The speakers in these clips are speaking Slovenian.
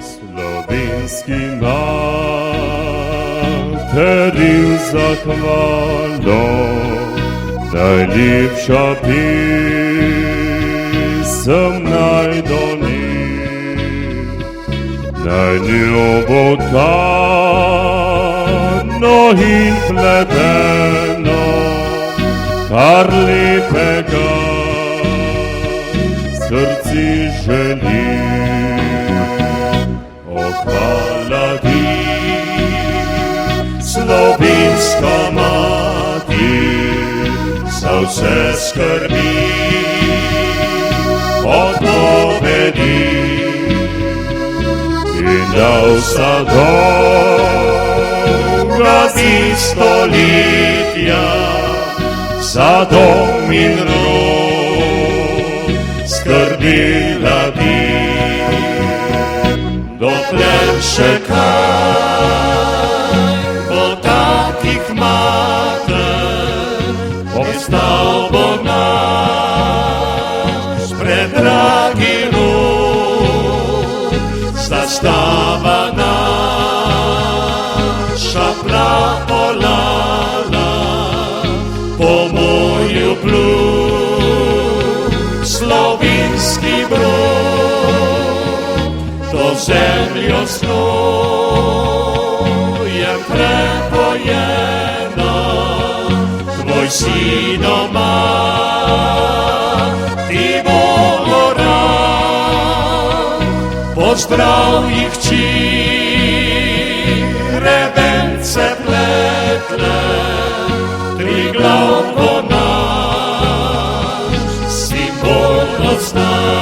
Slovenski materi zahvalo, najlepša pesem naj doni, naj njo bo tano in pleteno, kar lepega srci želi. Hvala ti, slovenska mati, za vse skrbi, odpovedi in da vsa dolga stoletja za dom in rod skrbela ti. Dokler še kaj bo takih mater, obstal bo naš predragi rod, zastava naša plapolala po morju plul slovenski brod. To zemljo snojem prepojeno, tvoj sin doma ti bo oral. Pozdrav jih hči, revence pletle, Triglav bo naš simbol ostal.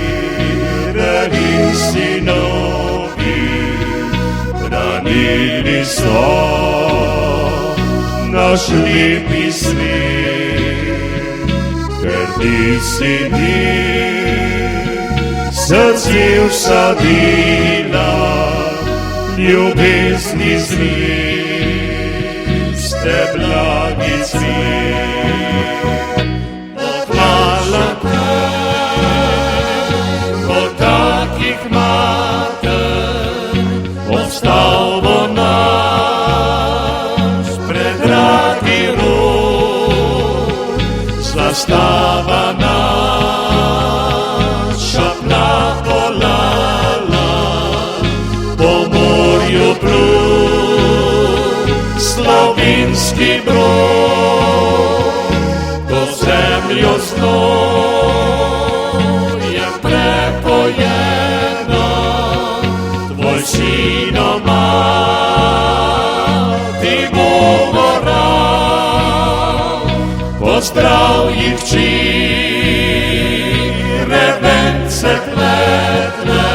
Včeraj in sinovi branili so naš lepi svet, ker ti si mi srce vsadila, ljubezni zveste blagi cvet. Hvala obstal bo naš predragi rod, zastava naša plapolala po morju plul slovenski brod. To zemljo znojem prepojeno, tvoj sin doma ti bo oral. Pozdrav jih hči, revence pletle,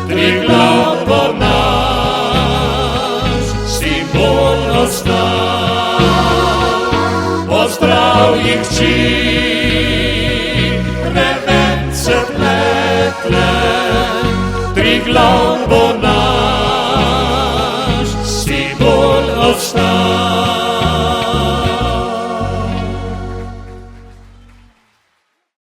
Triglav bo naš simbol ostal. Pozdrav jih hči, revence pletle, Triglav bo naš simbol ostal.